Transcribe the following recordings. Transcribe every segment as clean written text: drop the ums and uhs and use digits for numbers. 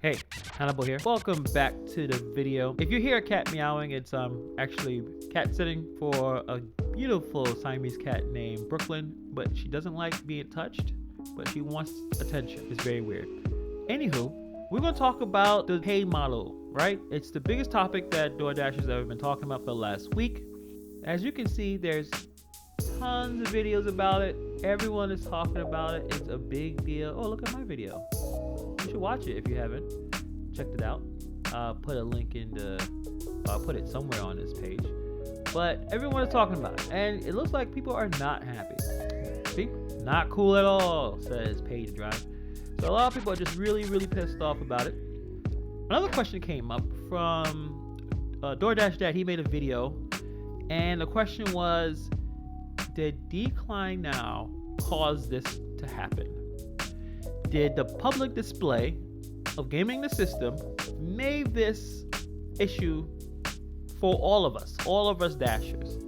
Hey, Hannibal here. Welcome back to the video. If you hear a cat meowing, it's actually cat sitting for a beautiful Siamese cat named Brooklyn, but she doesn't like being touched, but she wants attention. It's very weird. Anywho, we're gonna talk about the pay model, right? It's the biggest topic that DoorDash has ever been talking about for the last week. As you can see, there's tons of videos about it. Everyone is talking about it. It's a big deal. Oh, look at my video. You should watch it if you haven't checked it out. Put a link in I'll put it somewhere on this page. But everyone is talking about it, and it looks like people are not happy. See, not cool at all, says Paid Drive. So a lot of people are just really, really pissed off about it. Another question came up from DoorDash Dad. He made a video, and the question was, did Decline Now cause this to happen? Did the public display of gaming the system made this issue for all of us dashers?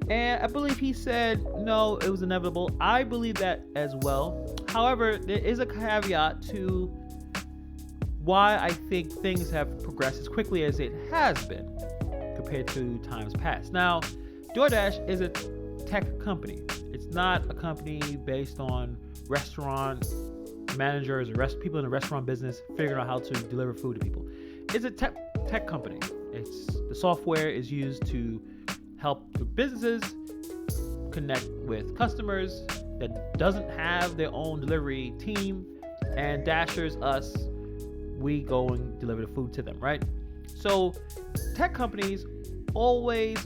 And I believe he said no, it was inevitable. I believe that as well. However, there is a caveat to why I think things have progressed as quickly as it has been compared to times past. Now, DoorDash is a tech company. It's not a company based on restaurant managers or people in the restaurant business figuring out how to deliver food to people. It's a tech company. The software is used to help the businesses connect with customers that doesn't have their own delivery team, and dashers, us, we go and deliver the food to them, right? So tech companies always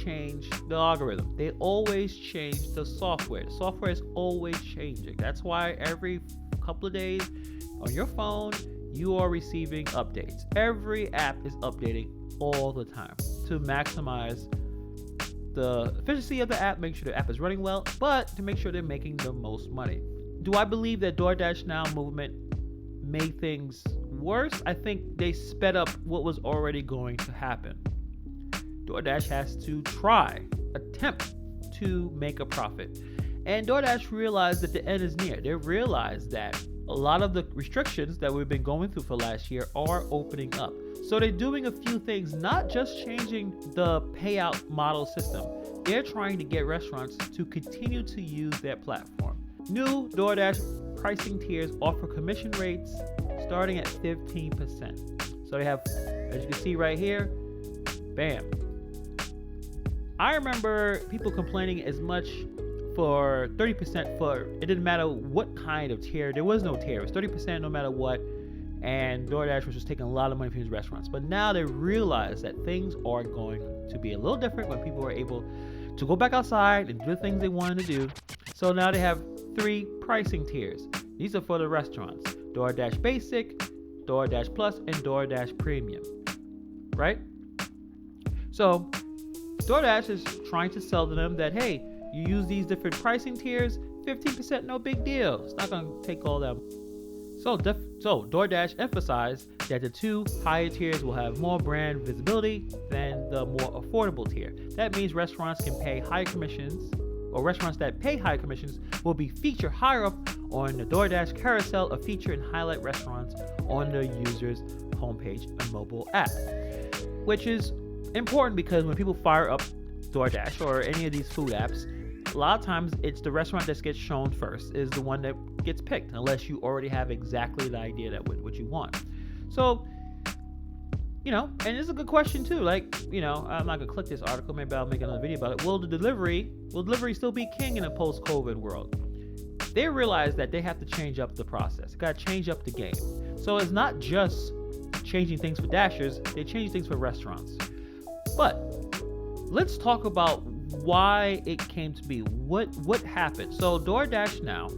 change the algorithm. They always change the software. The software is always changing. That's why every couple of days on your phone, you are receiving updates. Every app is updating all the time to maximize the efficiency of the app, make sure the app is running well, but to make sure they're making the most money. Do I believe that DoorDash Now movement made things worse? I think they sped up what was already going to happen. DoorDash has to attempt to make a profit. And DoorDash realized that the end is near. They realized that a lot of the restrictions that we've been going through for last year are opening up. So they're doing a few things, not just changing the payout model system. They're trying to get restaurants to continue to use their platform. New DoorDash pricing tiers offer commission rates starting at 15%. So they have, as you can see right here, bam. I remember people complaining as much for 30% for, it didn't matter what kind of tier. There was no tier. It was 30% no matter what. And DoorDash was just taking a lot of money from these restaurants. But now they realize that things are going to be a little different when people are able to go back outside and do the things they wanted to do. So now they have 3 pricing tiers. These are for the restaurants: DoorDash Basic, DoorDash Plus, and DoorDash Premium. Right? So DoorDash is trying to sell to them that, hey, you use these different pricing tiers, 15%, no big deal. It's not going to take all that. So DoorDash emphasized that the 2 higher tiers will have more brand visibility than the more affordable tier. That means restaurants can pay higher commissions, or restaurants that pay higher commissions will be featured higher up on the DoorDash carousel, a feature and highlight restaurants on the user's homepage and mobile app, which is important because when people fire up DoorDash or any of these food apps, a lot of times it's the restaurant that gets shown first is the one that gets picked, unless you already have exactly the idea that what you want. So, and it's a good question too. Like, I'm not gonna click this article. Maybe I'll make another video about it. Will delivery still be king in a post-COVID world? They realize that they have to change up the process. Got to change up the game. So it's not just changing things for dashers; they change things for restaurants. But let's talk about why it came to be. What happened? So DoorDash Now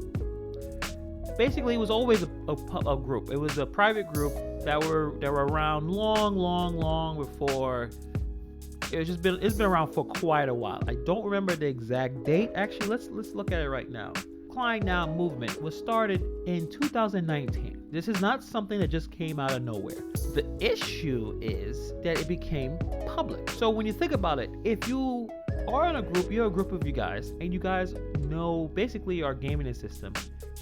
basically was always a group. It was a private group that were around long before. It's been around for quite a while. I don't remember the exact date. Actually, let's look at it right now. Decline Now movement was started in 2019. This is not something that just came out of nowhere. The issue is that it became public. So when you think about it, if you are in a group, you're a group of you guys, and you guys know basically our gaming the system,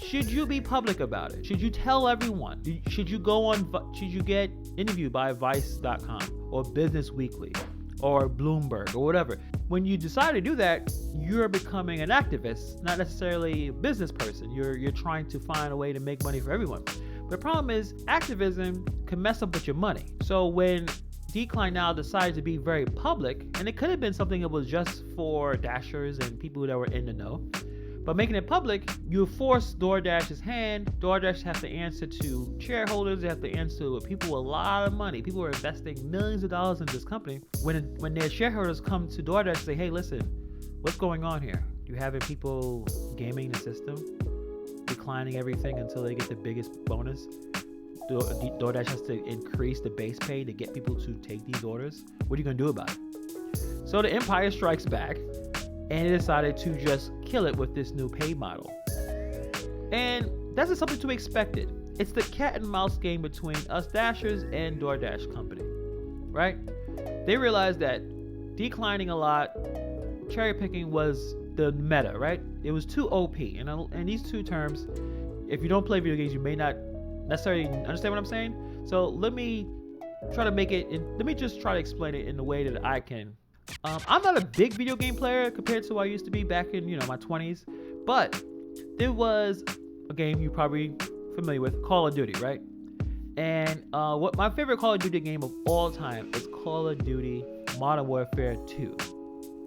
should you be public about it? Should you tell everyone? Should you get interviewed by Vice.com or Business Weekly or Bloomberg or whatever? When you decide to do that, you're becoming an activist, not necessarily a business person. You're trying to find a way to make money for everyone. But the problem is, activism can mess up with your money. So when Decline now decided to be very public, and it could have been something that was just for Dashers and people that were in the know, but making it public, you force DoorDash's hand. DoorDash has to answer to shareholders. They have to answer to people with a lot of money. People are investing millions of dollars in this company. When their shareholders come to DoorDash and say, hey, listen, what's going on here? You having people gaming the system, declining everything until they get the biggest bonus? DoorDash has to increase the base pay to get people to take these orders. What are you going to do about it? So the Empire strikes back, and it decided to just kill it with this new pay model. And that's just something to be expected. It's the cat and mouse game between us Dashers and DoorDash company, right? They realized that declining a lot, cherry picking was the meta, right? It was too OP. And these two terms, if you don't play video games, you may not necessarily understand what I'm saying. So let me try to explain it in the way that I can. I'm not a big video game player compared to what I used to be back in my 20s, but there was a game you're probably familiar with, Call of Duty, right? And what my favorite Call of Duty game of all time is Call of Duty Modern Warfare 2.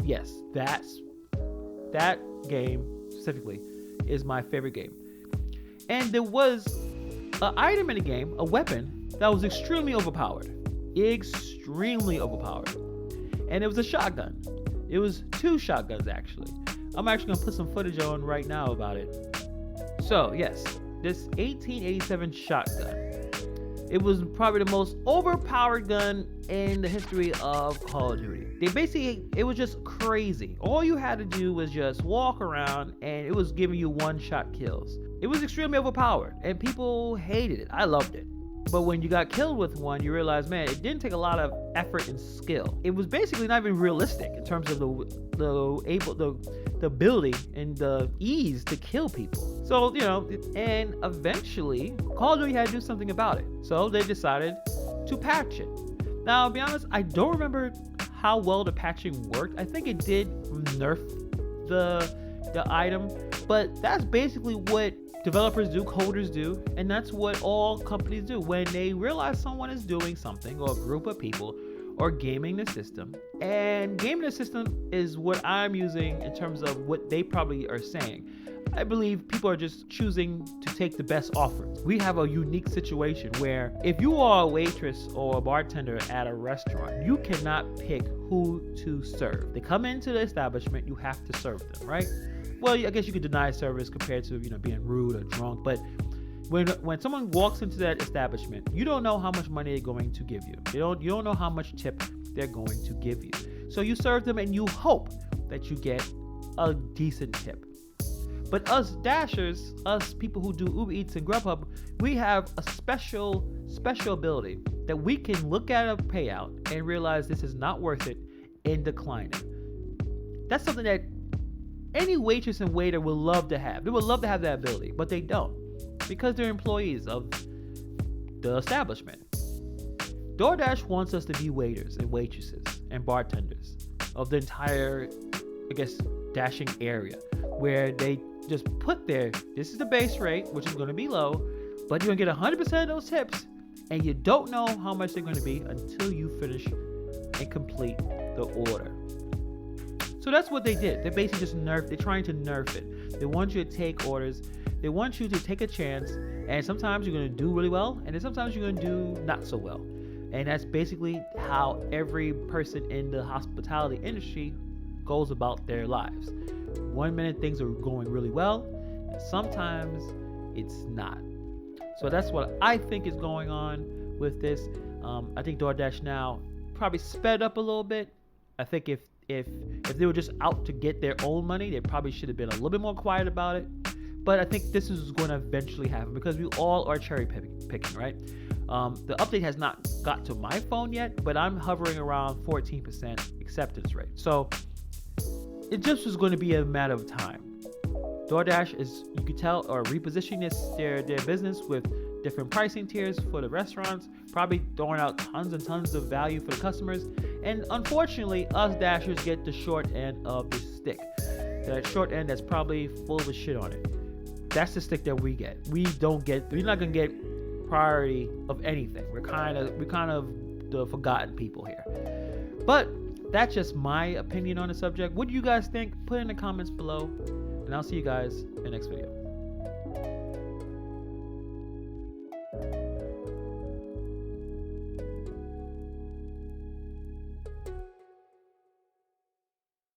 Yes, that game specifically is my favorite game. And there was an item in the game, a weapon, that was extremely overpowered. And it was a shotgun. It was two shotguns, actually. I'm actually going to put some footage on right now about it. So, yes, this 1887 shotgun. It was probably the most overpowered gun in the history of Call of Duty. It was just crazy. All you had to do was just walk around, and it was giving you one-shot kills. It was extremely overpowered, and people hated it. I loved it. But when you got killed with one, you realize, man, it didn't take a lot of effort and skill. It was basically not even realistic in terms of the ability and the ease to kill people. So, and eventually, Call of Duty had to do something about it. So they decided to patch it. Now, to be honest, I don't remember how well the patching worked. I think it did nerf the item, but that's basically what developers do, coders do, and that's what all companies do. When they realize someone is doing something, or a group of people, or gaming the system, and gaming the system is what I'm using in terms of what they probably are saying. I believe people are just choosing to take the best offer. We have a unique situation where if you are a waitress or a bartender at a restaurant, you cannot pick who to serve. They come into the establishment, you have to serve them, right? Well, I guess you could deny service compared to being rude or drunk, but when someone walks into that establishment, you don't know how much money they're going to give you. You don't know how much tip they're going to give you. So you serve them and you hope that you get a decent tip. But us Dashers, us people who do Uber Eats and Grubhub, we have a special ability that we can look at a payout and realize this is not worth it and decline it. That's something that any waitress and waiter would love to have. They would love to have that ability, but they don't because they're employees of the establishment. DoorDash wants us to be waiters and waitresses and bartenders of the entire, dashing area, where they just put this is the base rate, which is going to be low, but you're going to get 100% of those tips, and you don't know how much they're going to be until you finish and complete the order. So that's what they did. They basically just they're trying to nerf it. They want you to take orders. They want you to take a chance, and sometimes you're going to do really well, and then sometimes you're going to do not so well. And that's basically how every person in the hospitality industry goes about their lives. One minute things are going really well, and sometimes it's not. So that's what I think is going on with this. I think DoorDash now probably sped up a little bit. I think if they were just out to get their own money, they probably should have been a little bit more quiet about it. But I think this is going to eventually happen because we all are cherry picking, right? The update has not got to my phone yet, but I'm hovering around 14% acceptance rate. So it just was going to be a matter of time. DoorDash is, you could tell, are repositioning their business with different pricing tiers for the restaurants, probably throwing out tons and tons of value for the customers. And unfortunately, us Dashers get the short end of the stick. That short end that's probably full of shit on it. That's the stick that we get. We're not gonna get priority of anything. We're kind of the forgotten people here. But that's just my opinion on the subject. What do you guys think? Put in the comments below. And I'll see you guys in the next video.